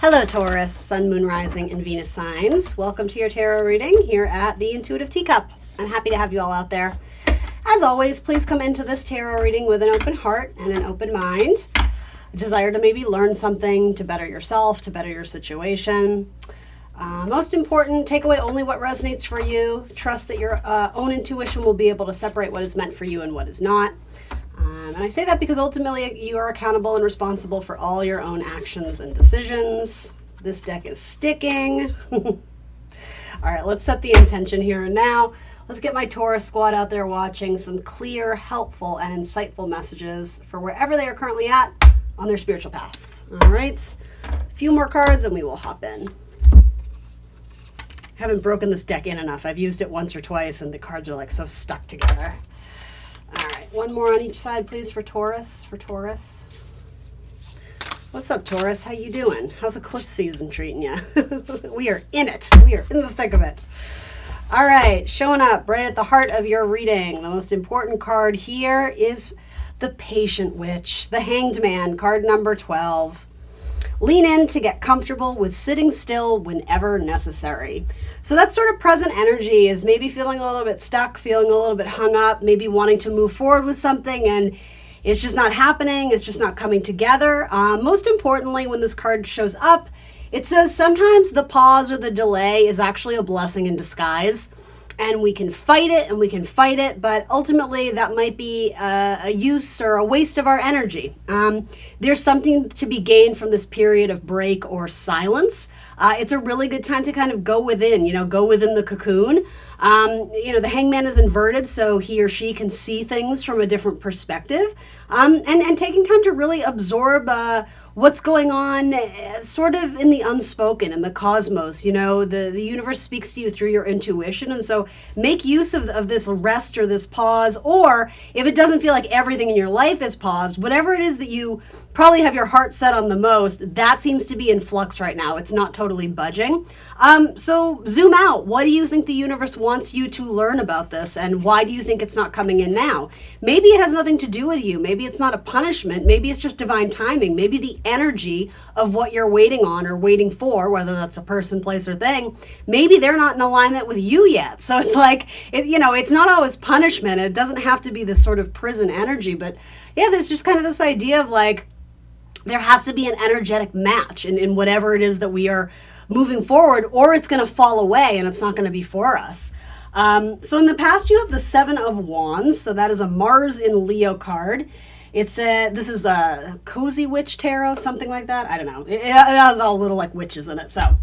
Hello, Taurus, Sun, Moon, Rising, and Venus signs. Welcome to your tarot reading here at the Intuitive Teacup. I'm happy to have you all out there. As always, please come into this tarot reading with an open heart and an open mind. A desire to maybe learn something, to better yourself, to better your situation. Most important, take away only what resonates for you. Trust that your own intuition will be able to separate what is meant for you and what is not. And I say that because ultimately you are accountable and responsible for all your own actions and decisions. This deck is sticking. All right, let's set the intention here and now. Let's get my Taurus squad out there watching some clear, helpful, and insightful messages for wherever they are currently at on their spiritual path. All right, a few more cards and we will hop in. I haven't broken this deck in enough. I've used it once or twice and the cards are like so stuck together. All right, one more on each side, please, for Taurus. What's up, Taurus? How you doing? How's eclipse season treating you? We are in it. We are in the thick of it. All right, showing up right at the heart of your reading. The most important card here is the Patient Witch, the Hanged Man, card number 12. Lean in to get comfortable with sitting still whenever necessary. So that sort of present energy is maybe feeling a little bit stuck, feeling a little bit hung up, maybe wanting to move forward with something and it's just not happening, it's just not coming together. Most importantly, when this card shows up, it says sometimes the pause or the delay is actually a blessing in disguise. And we can fight it, but ultimately that might be a use or a waste of our energy. There's something to be gained from this period of break or silence. It's a really good time to kind of go within the cocoon. The hangman is inverted, so he or she can see things from a different perspective. And taking time to really absorb what's going on sort of in the unspoken, in the cosmos. The universe speaks to you through your intuition, and so make use of this rest or this pause, or if it doesn't feel like everything in your life is paused, whatever it is that you probably have your heart set on the most, that seems to be in flux right now. It's not totally budging. So zoom out. What do you think the universe wants you to learn about this, and why do you think it's not coming in now? Maybe it has nothing to do with you. Maybe it's not a punishment. Maybe it's just divine timing. Maybe the energy of what you're waiting on or waiting for, whether that's a person, place, or thing, maybe they're not in alignment with you yet. So it's like, it's not always punishment. It doesn't have to be this sort of prison energy, but yeah, there's just kind of this idea of like, there has to be an energetic match in whatever it is that we are moving forward, or it's going to fall away and it's not going to be for us. So in the past, you have the Seven of Wands. So that is a Mars in Leo card. This is a Cozy Witch Tarot, something like that. I don't know. It has all little like witches in it. So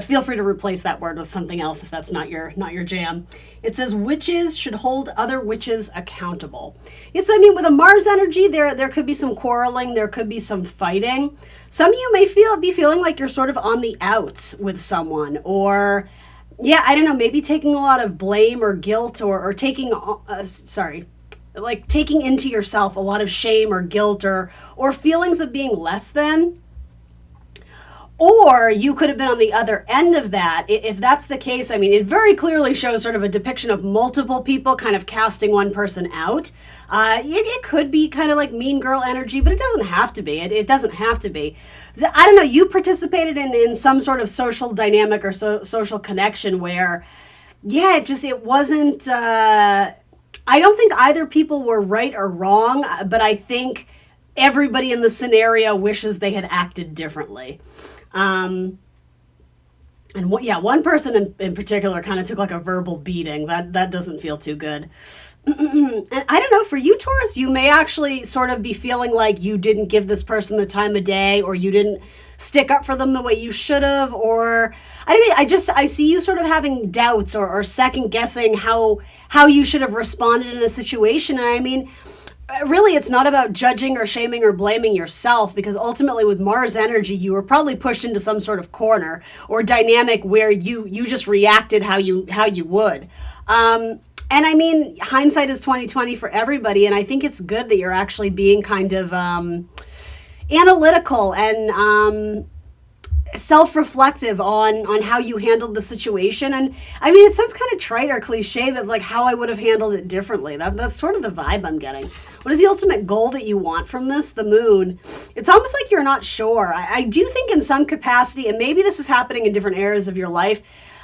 feel free to replace that word with something else if that's not your jam. It says witches should hold other witches accountable. Yeah, so with a Mars energy, there could be some quarreling, there could be some fighting. Some of you may be feeling like you're sort of on the outs with someone, or I don't know, maybe taking a lot of blame or guilt, or taking taking into yourself a lot of shame or guilt or feelings of being less than. Or you could have been on the other end of that. If that's the case, it very clearly shows sort of a depiction of multiple people kind of casting one person out. It could be kind of like mean girl energy, but it doesn't have to be. It doesn't have to be. I don't know, you participated in some sort of social dynamic or social connection where, it wasn't, I don't think either people were right or wrong, but I think everybody in the scenario wishes they had acted differently. One person in particular kind of took like a verbal beating. That doesn't feel too good. And I don't know, for you, Taurus, you may actually sort of be feeling like you didn't give this person the time of day, or you didn't stick up for them the way you should have, or I don't know, I see you sort of having doubts or second guessing how you should have responded in a situation. And really, it's not about judging or shaming or blaming yourself, because ultimately with Mars energy, you were probably pushed into some sort of corner or dynamic where you just reacted how you would. And hindsight is 20/20 for everybody, and I think it's good that you're actually being kind of analytical and self-reflective on how you handled the situation. And it sounds kind of trite or cliche, that's like how I would have handled it differently. That's sort of the vibe I'm getting. What is the ultimate goal that you want from this? The moon. It's almost like you're not sure. I do think in some capacity, and maybe this is happening in different areas of your life,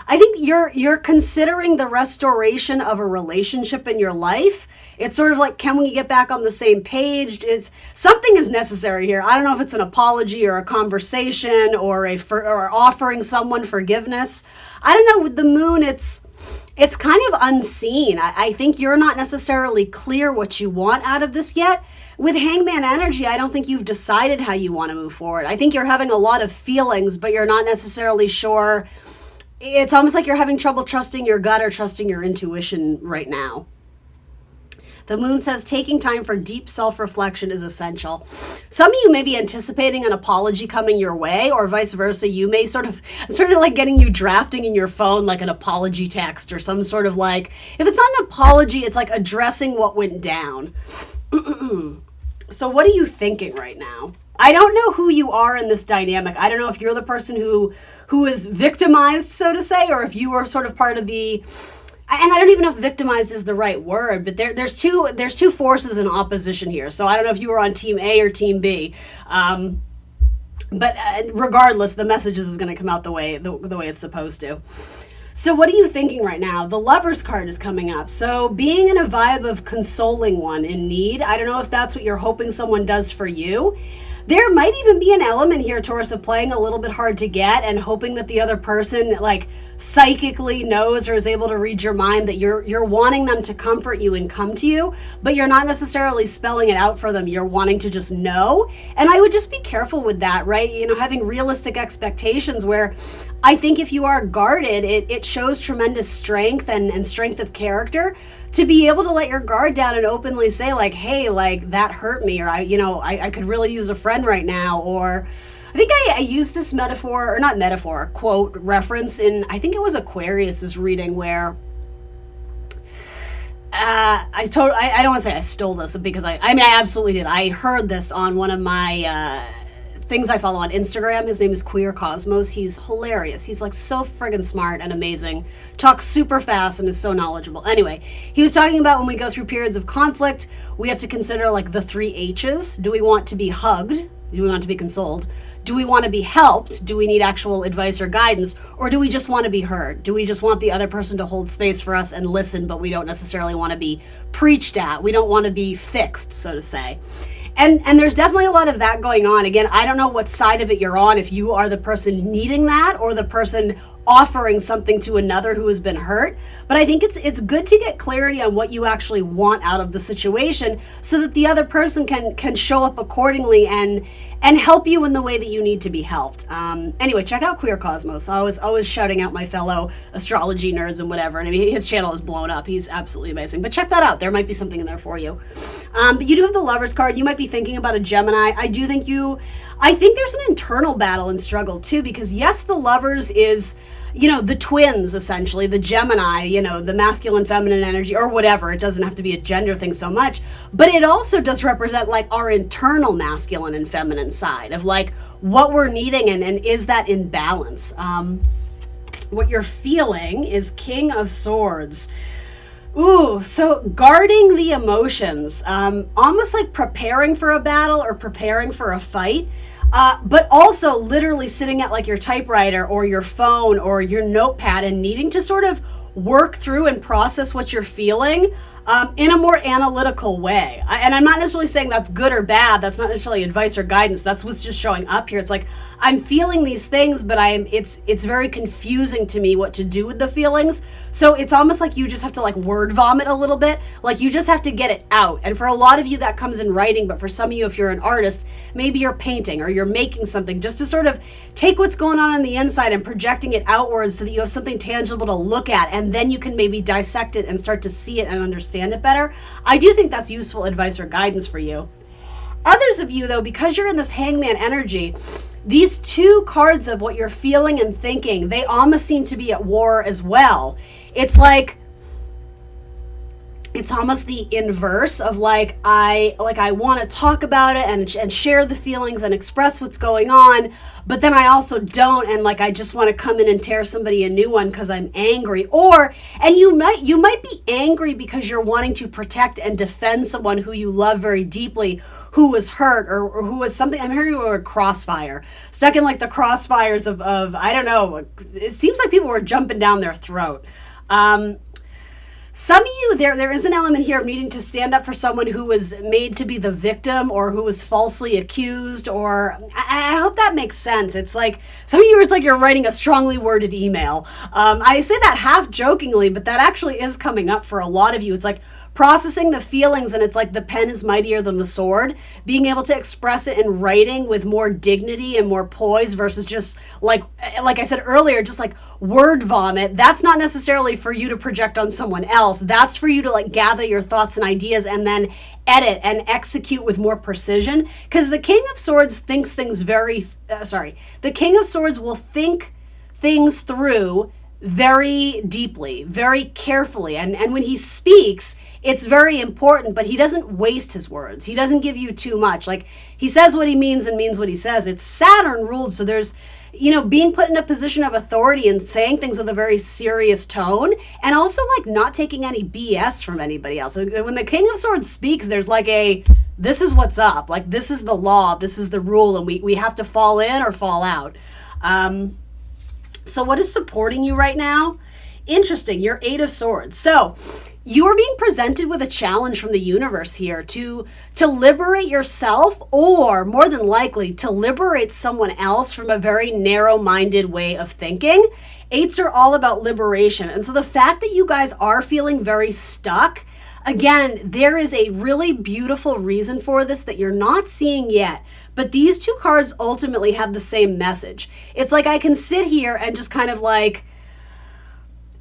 I think you're considering the restoration of a relationship in your life. It's sort of like, can we get back on the same page? Something is necessary here. I don't know if it's an apology or a conversation or or offering someone forgiveness. I don't know. With the moon, it's kind of unseen. I think you're not necessarily clear what you want out of this yet. With Hangman energy, I don't think you've decided how you want to move forward. I think you're having a lot of feelings, but you're not necessarily sure. It's almost like you're having trouble trusting your gut or trusting your intuition right now. The moon says taking time for deep self-reflection is essential. Some of you may be anticipating an apology coming your way, or vice versa. You may sort of like getting you drafting in your phone like an apology text or some sort of like, if it's not an apology, it's like addressing what went down. So what are you thinking right now? I don't know who you are in this dynamic. I don't know if you're the person who is victimized, so to say, or if you are sort of part of the, and I don't even know if victimized is the right word, but there's two forces in opposition here. So I don't know if you were on team A or team B. But regardless, the message is going to come out the way it's supposed to. So what are you thinking right now? The Lover's card is coming up. So being in a vibe of consoling one in need, I don't know if that's what you're hoping someone does for you. There might even be an element here, Taurus, of playing a little bit hard to get and hoping that the other person like psychically knows or is able to read your mind, that you're wanting them to comfort you and come to you, but you're not necessarily spelling it out for them. You're wanting to just know. And I would just be careful with that, right? You know, having realistic expectations, where I think if you are guarded, it shows tremendous strength and strength of character to be able to let your guard down and openly say like, hey, like that hurt me, or I could really use a friend right now. Or I think I used this metaphor, or not metaphor, quote reference in, I think it was Aquarius's reading, where I don't want to say I stole this, because I absolutely did. I heard this on one of my things I follow on Instagram. His name is Queer Cosmos. He's hilarious. He's like so friggin' smart and amazing. Talks super fast and is so knowledgeable. Anyway, he was talking about when we go through periods of conflict, we have to consider like the 3 H's. Do we want to be hugged? Do we want to be consoled? Do we want to be helped? Do we need actual advice or guidance? Or do we just want to be heard? Do we just want the other person to hold space for us and listen, but we don't necessarily want to be preached at? We don't want to be fixed, so to say. And there's definitely a lot of that going on. Again, I don't know what side of it you're on, if you are the person needing that or the person offering something to another who has been hurt. But I think it's good to get clarity on what you actually want out of the situation, so that the other person can show up accordingly and help you in the way that you need to be helped. Anyway, check out Queer Cosmos. I was always shouting out my fellow astrology nerds and whatever. And I mean, his channel is blown up. He's absolutely amazing. But check that out. There might be something in there for you. But you do have the Lover's card. You might be thinking about a Gemini. I think there's an internal battle and struggle too, because yes, the Lovers is, the twins, essentially, the Gemini, the masculine, feminine energy, or whatever. It doesn't have to be a gender thing so much, but it also does represent like our internal masculine and feminine side of like what we're needing, and is that in balance? What you're feeling is King of Swords. Ooh, so guarding the emotions, almost like preparing for a battle or preparing for a fight. But also literally sitting at like your typewriter or your phone or your notepad and needing to sort of work through and process what you're feeling in a more analytical way. And I'm not necessarily saying that's good or bad. That's not necessarily advice or guidance. That's what's just showing up here. It's like, I'm feeling these things, but it's very confusing to me what to do with the feelings. So it's almost like you just have to like word vomit a little bit. Like you just have to get it out. And for a lot of you that comes in writing, but for some of you, if you're an artist, maybe you're painting or you're making something, just to sort of take what's going on the inside and projecting it outwards so that you have something tangible to look at, and then you can maybe dissect it and start to see it and understand it better. I do think that's useful advice or guidance for you. Others of you, though, because you're in this Hangman energy, these 2 cards of what you're feeling and thinking, they almost seem to be at war as well. It's like it's almost the inverse of like I want to talk about it and share the feelings and express what's going on, but then I also don't, and like I just want to come in and tear somebody a new one because I'm angry. And you might be angry because you're wanting to protect and defend someone who you love very deeply, who was hurt or who was something. I'm hearing the word crossfire, stuck in like the crossfires of I don't know. It seems like people were jumping down their throat. Some of you, there is an element here of needing to stand up for someone who was made to be the victim or who was falsely accused, or I hope that makes sense. It's like, some of you, it's like you're writing a strongly worded email. I say that half jokingly, but that actually is coming up for a lot of you. It's like processing the feelings, and it's like the pen is mightier than the sword, being able to express it in writing with more dignity and more poise versus just like I said earlier, just like word vomit. That's not necessarily for you to project on someone else. That's for you to like gather your thoughts and ideas and then edit and execute with more precision, because the King of Swords thinks things the King of Swords will think things through very deeply, very carefully. And when he speaks, it's very important, but he doesn't waste his words. He doesn't give you too much. Like, he says what he means and means what he says. It's Saturn ruled, so there's, being put in a position of authority and saying things with a very serious tone, and also like not taking any BS from anybody else. When the King of Swords speaks, there's like this is what's up. Like, this is the law, this is the rule, and we have to fall in or fall out. So what is supporting you right now? Interesting, you're 8 of Swords. So you are being presented with a challenge from the universe here to liberate yourself, or more than likely to liberate someone else from a very narrow-minded way of thinking. 8s are all about liberation. And so the fact that you guys are feeling very stuck, again, there is a really beautiful reason for this that you're not seeing yet. But these two cards ultimately have the same message. It's like I can sit here and just kind of like,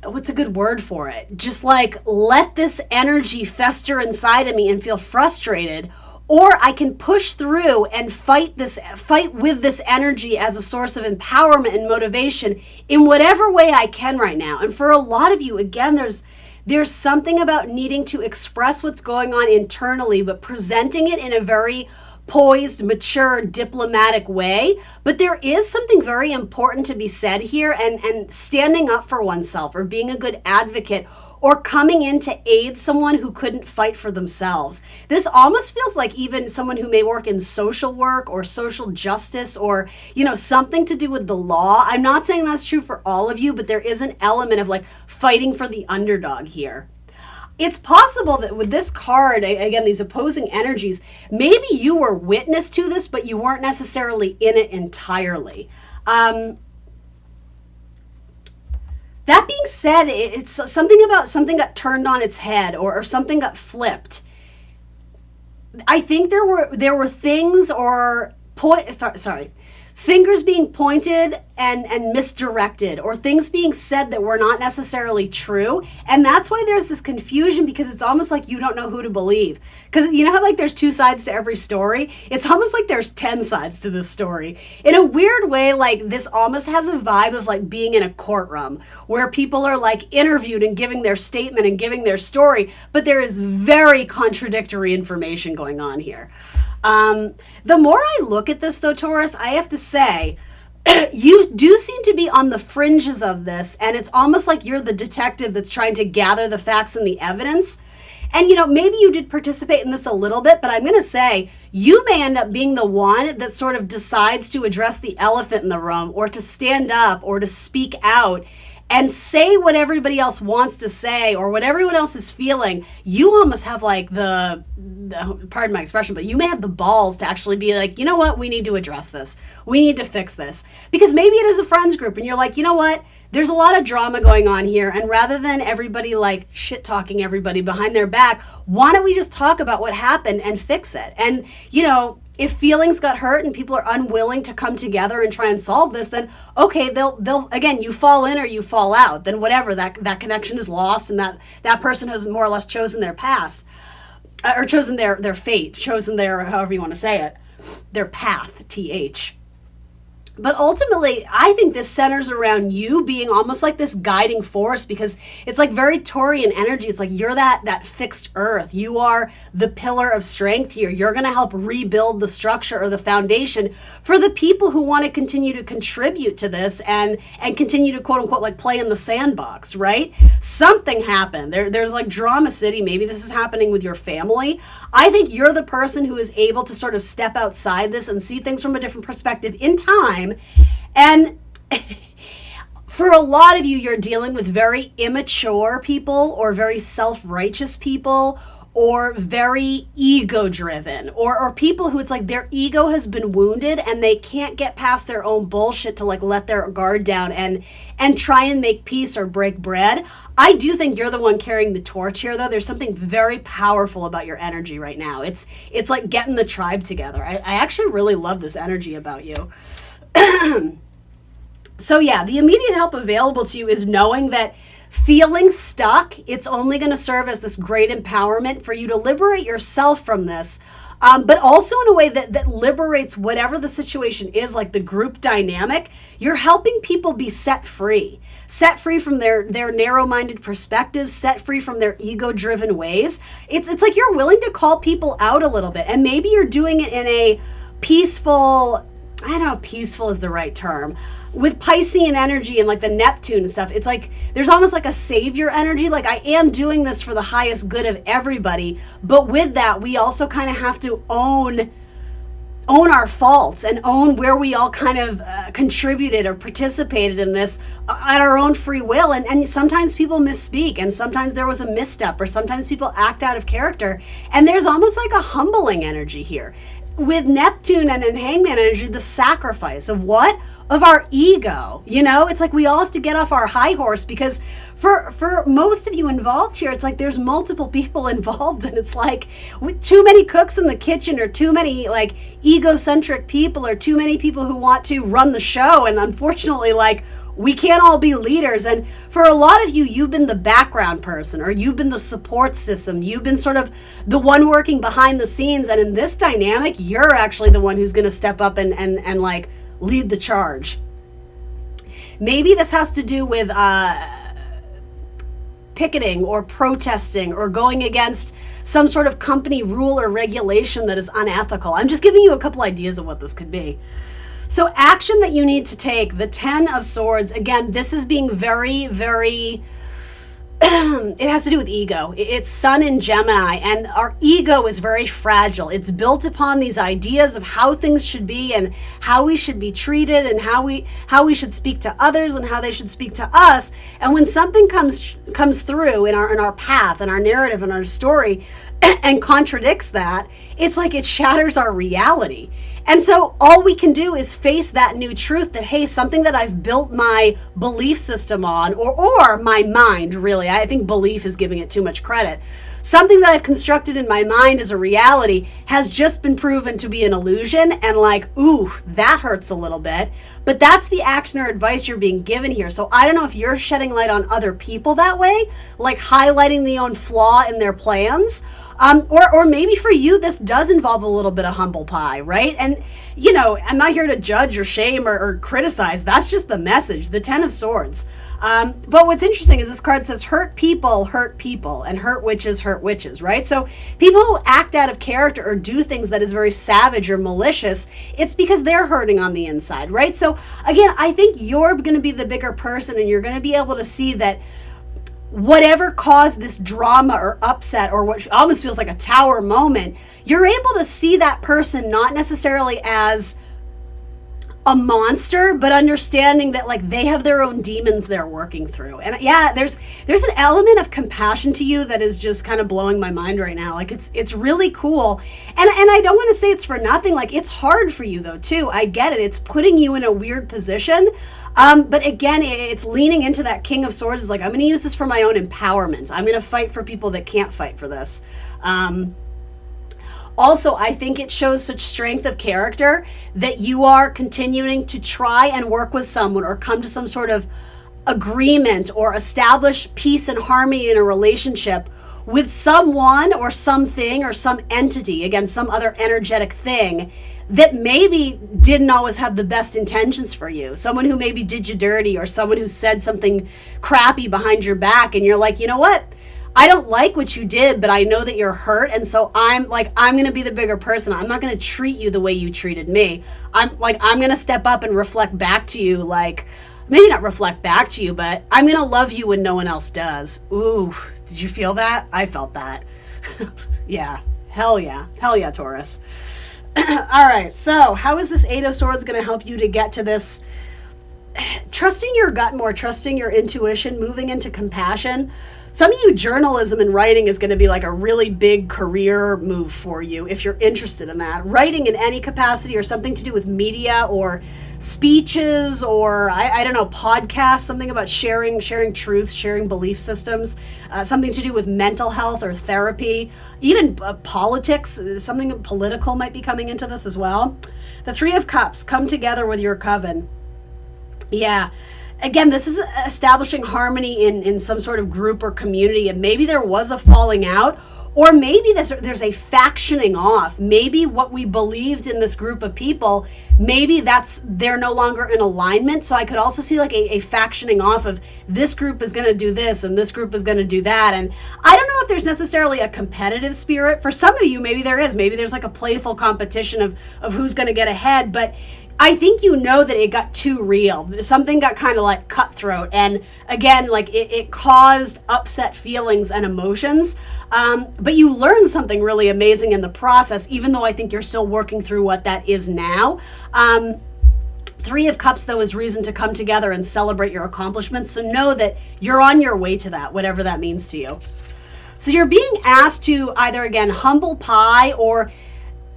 what's a good word for it? Just like let this energy fester inside of me and feel frustrated. Or I can push through and fight with this energy as a source of empowerment and motivation in whatever way I can right now. And for a lot of you, again, there's something about needing to express what's going on internally, but presenting it in a very poised, mature, diplomatic way. But there is something very important to be said here, and standing up for oneself, or being a good advocate, or coming in to aid someone who couldn't fight for themselves. This almost feels like even someone who may work in social work or social justice, or something to do with the law. I'm not saying that's true for all of you, but there is an element of like fighting for the underdog here. It's possible that with this card, again, these opposing energies, maybe you were witness to this, but you weren't necessarily in it entirely. That being said, it's something about something got turned on its head, or something got flipped. I think there were things fingers being pointed and misdirected, or things being said that were not necessarily true. And that's why there's this confusion, because it's almost like you don't know who to believe. Because you know how like there's 2 sides to every story? It's almost like there's 10 sides to this story. In a weird way, like this almost has a vibe of like being in a courtroom where people are like interviewed and giving their statement and giving their story, but there is very contradictory information going on here. The more I look at this though, Taurus, I have to say, you do seem to be on the fringes of this, and it's almost like you're the detective that's trying to gather the facts and the evidence. And maybe you did participate in this a little bit, but I'm going to say you may end up being the one that sort of decides to address the elephant in the room, or to stand up, or to speak out and say what everybody else wants to say, or what everyone else is feeling. You almost have like the pardon my expression, but you may have the balls to actually be like, you know what, we need to address this. We need to fix this. Because maybe it is a friends group and you're like, you know what, there's a lot of drama going on here, and rather than everybody like shit talking everybody behind their back, why don't we just talk about what happened and fix it? And if feelings got hurt and people are unwilling to come together and try and solve this, then okay, they'll again, you fall in or you fall out. Then whatever, that connection is lost, and that person has more or less chosen their past, or chosen their fate, chosen their, however you want to say it, their path, TH. But ultimately, I think this centers around you being almost like this guiding force, because it's like very Taurian energy. It's like you're that fixed earth. You are the pillar of strength here. You're going to help rebuild the structure or the foundation for the people who want to continue to contribute to this and continue to quote unquote like play in the sandbox, right? Something happened. There's like drama city. Maybe this is happening with your family. I think you're the person who is able to sort of step outside this and see things from a different perspective in time. And for a lot of you, you're dealing with very immature people or very self-righteous people or very ego-driven or people who it's like their ego has been wounded and they can't get past their own bullshit to like let their guard down and try and make peace or break bread. I do think you're the one carrying the torch here, though. There's something very powerful about your energy right now. It's like getting the tribe together. I actually really love this energy about you. So yeah, the immediate help available to you is knowing that feeling stuck, it's only going to serve as this great empowerment for you to liberate yourself from this, but also in a way that liberates whatever the situation is, like the group dynamic. You're helping people be set free from their narrow-minded perspectives, set free from their ego-driven ways. It's like you're willing to call people out a little bit, and maybe you're doing it in a peaceful, I don't know if peaceful is the right term, with Piscean energy and like the Neptune and stuff. It's like there's almost like a savior energy, like I am doing this for the highest good of everybody, but with that we also kind of have to own our faults and own where we all kind of contributed or participated in this at our own free will. And sometimes people misspeak, and sometimes there was a misstep, or sometimes people act out of character, and there's almost like a humbling energy here with Neptune and in Hangman energy, the sacrifice of what? Of our ego. You know, it's like we all have to get off our high horse, because for most of you involved here, it's like there's multiple people involved, and it's like with too many cooks in the kitchen, or too many like egocentric people, or too many people who want to run the show. And unfortunately, like, we can't all be leaders. And for a lot of you, you've been the background person, or you've been the support system. You've been sort of the one working behind the scenes. And in this dynamic, you're actually the one who's going to step up and like lead the charge. Maybe this has to do with picketing or protesting or going against some sort of company rule or regulation that is unethical. I'm just giving you a couple ideas of what this could be. So action that you need to take, the 10 of Swords, again, this is being very, very, it has to do with ego. It's Sun in Gemini, and our ego is very fragile. It's built upon these ideas of how things should be and how we should be treated and how we should speak to others and how they should speak to us. And when something comes through in our path and our narrative and our story and contradicts that, it's like it shatters our reality. And so all we can do is face that new truth that, hey, something that I've built my belief system on, or my mind, really, I think belief is giving it too much credit. Something that I've constructed in my mind as a reality has just been proven to be an illusion, and like, ooh, that hurts a little bit. But that's the action or advice you're being given here. So I don't know if you're shedding light on other people that way, like highlighting the own flaw in their plans. Or maybe for you, this does involve a little bit of humble pie, right? And, you know, I'm not here to judge or shame or criticize. That's just the message, the 10 of Swords. But what's interesting is this card says hurt people, and hurt witches, right? So people who act out of character or do things that is very savage or malicious, it's because they're hurting on the inside, right? So again, I think you're going to be the bigger person, and you're going to be able to see that whatever caused this drama or upset or what almost feels like a tower moment, you're able to see that person not necessarily as a monster, but understanding that like they have their own demons they're working through. And yeah, there's an element of compassion to you that is just kind of blowing my mind right now. Like it's really cool. And I don't want to say it's for nothing. Like it's hard for you though too. I get it. It's putting you in a weird position. But again, it's leaning into that King of Swords. Is like, I'm going to use this for my own empowerment. I'm going to fight for people that can't fight for this. Also, I think it shows such strength of character that you are continuing to try and work with someone or come to some sort of agreement or establish peace and harmony in a relationship with someone or something or some entity, again, some other energetic thing that maybe didn't always have the best intentions for you. Someone who maybe did you dirty, or someone who said something crappy behind your back, and you're like, you know what? I don't like what you did, but I know that you're hurt, and so I'm going to be the bigger person. I'm not going to treat you the way you treated me. I'm going to step up and reflect back to you, like, maybe not reflect back to you, but I'm going to love you when no one else does. Ooh, did you feel that? I felt that. Yeah. Hell yeah. Hell yeah, Taurus. All right. So how is this Eight of Swords going to help you to get to this trusting your gut more, trusting your intuition, moving into compassion? Some of you, journalism and writing is going to be like a really big career move for you if you're interested in that. Writing in any capacity, or something to do with media or speeches, or I don't know, podcasts, something about sharing truth, sharing belief systems, something to do with mental health or therapy, even politics, something political might be coming into this as well. The Three of Cups, come together with your coven. Yeah. Again, this is establishing harmony in some sort of group or community, and maybe there was a falling out, or maybe there's a factioning off. Maybe what we believed in this group of people, maybe they're no longer in alignment. So I could also see like a factioning off of, this group is going to do this and this group is going to do that. And I don't know if there's necessarily a competitive spirit. For some of you, maybe there is. Maybe there's like a playful competition of who's going to get ahead. But I think you know that it got too real. Something got kind of like cutthroat. And again, like it caused upset feelings and emotions. But you learned something really amazing in the process, even though I think you're still working through what that is now. Three of Cups, though, is reason to come together and celebrate your accomplishments. So know that you're on your way to that, whatever that means to you. So you're being asked to either, again, humble pie, or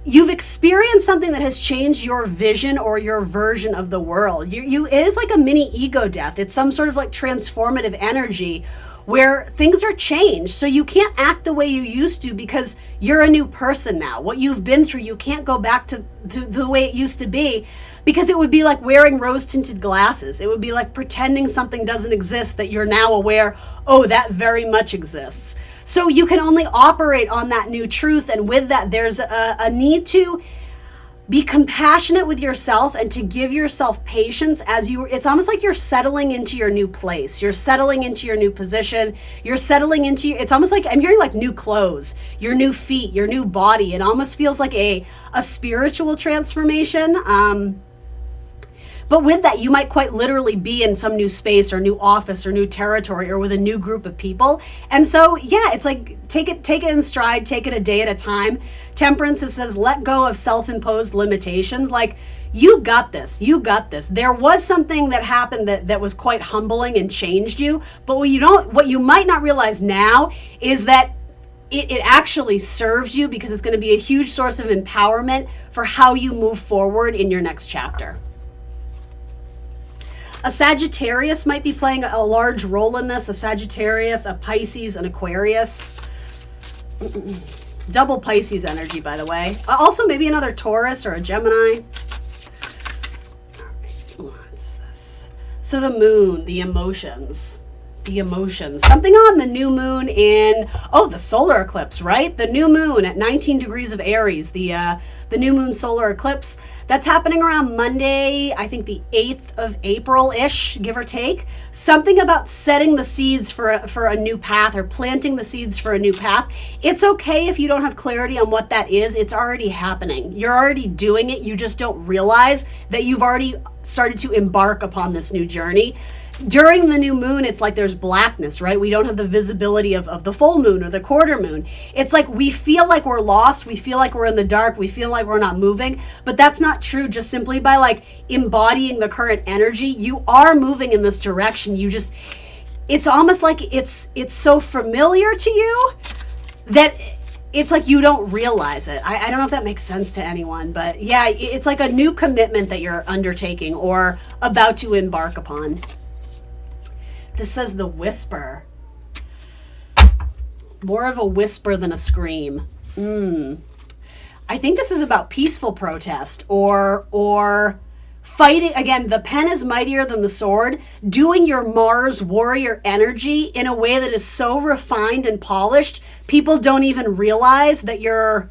you've experienced something that has changed your vision or your version of the world. It is like a mini ego death. It's some sort of like transformative energy where things are changed. So you can't act the way you used to because you're a new person now. What you've been through, you can't go back to the way it used to be, because it would be like wearing rose-tinted glasses. It would be like pretending something doesn't exist that you're now aware, oh, that very much exists. So you can only operate on that new truth. And with that, there's a need to be compassionate with yourself and to give yourself patience it's almost like you're settling into your new place. You're settling into your new position. You're settling into, it's almost like, I'm hearing like new clothes, your new feet, your new body. It almost feels like a spiritual transformation. But with that, you might quite literally be in some new space or new office or new territory or with a new group of people. And so, yeah, it's like, take it in stride, take it a day at a time. Temperance, it says, let go of self-imposed limitations. Like, you got this. There was something that happened that was quite humbling and changed you. But what you might not realize now is that it actually serves you, because it's going to be a huge source of empowerment for how you move forward in your next chapter. A Sagittarius might be playing a large role in this. A Sagittarius, a Pisces, an Aquarius. Double Pisces energy, by the way. Also, maybe another Taurus or a Gemini. All right, what's this? So the moon, the emotions. Something on the new moon the solar eclipse, right? The new moon at 19 degrees of Aries, the new moon solar eclipse. That's happening around Monday, I think the 8th of April-ish, give or take. Something about setting the seeds for a new path, or planting the seeds for a new path. It's okay if you don't have clarity on what that is. It's already happening. You're already doing it. You just don't realize that you've already started to embark upon this new journey. During the new moon, it's like there's blackness, right? We don't have the visibility of the full moon or the quarter moon. It's like we feel like we're lost. We feel like we're in the dark. We feel like we're not moving. But that's not true. Just simply by like embodying the current energy, you are moving in this direction. It's almost like it's so familiar to you that it's like you don't realize it. I don't know if that makes sense to anyone, but yeah, it's like a new commitment that you're undertaking or about to embark upon. This says the whisper. More of a whisper than a scream. I think this is about peaceful protest or fighting. Again, the pen is mightier than the sword. Doing your Mars warrior energy in a way that is so refined and polished, people don't even realize that you're...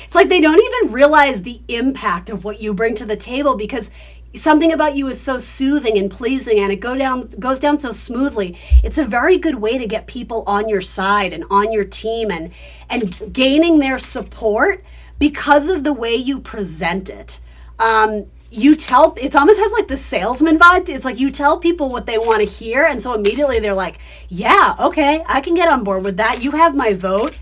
It's like they don't even realize the impact of what you bring to the table because something about you is so soothing and pleasing and it goes down so smoothly. It's a very good way to get people on your side and on your team and gaining their support because of the way you present it. It almost has like the salesman vibe. It's like you tell people what they want to hear, and so immediately they're like, yeah, okay, I can get on board with that. You have my vote.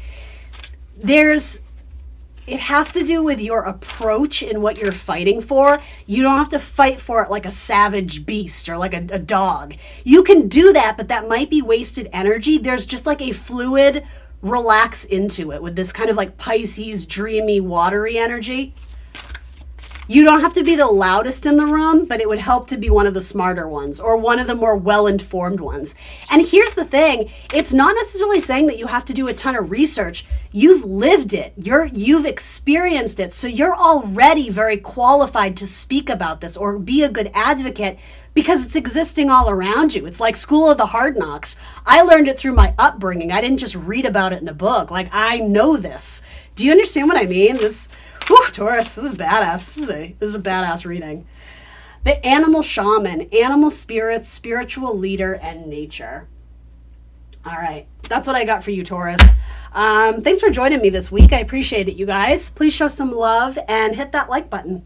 It has to do with your approach and what you're fighting for. You don't have to fight for it like a savage beast or like a dog. You can do that, but that might be wasted energy. There's just like a fluid relax into it with this kind of like Pisces, dreamy, watery energy. You don't have to be the loudest in the room, but it would help to be one of the smarter ones or one of the more well-informed ones. And here's the thing, it's not necessarily saying that you have to do a ton of research. You've lived it. You've experienced it. So you're already very qualified to speak about this or be a good advocate because it's existing all around you. It's like School of the Hard Knocks. I learned it through my upbringing. I didn't just read about it in a book. Like, I know this. Do you understand what I mean? Taurus, this is badass. This is a badass reading. The animal shaman, animal spirits, spiritual leader, and nature. All right, that's what I got for you, Taurus. Thanks for joining me this week. I appreciate it, you guys. Please show some love and hit that like button.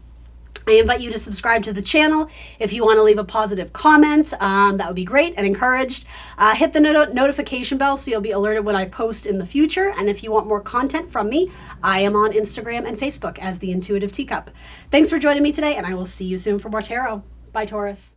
I invite you to subscribe to the channel. If you want to leave a positive comment, that would be great and encouraged. Hit the notification bell so you'll be alerted when I post in the future. And if you want more content from me, I am on Instagram and Facebook as The Intuitive Teacup. Thanks for joining me today, and I will see you soon for more tarot. Bye, Taurus.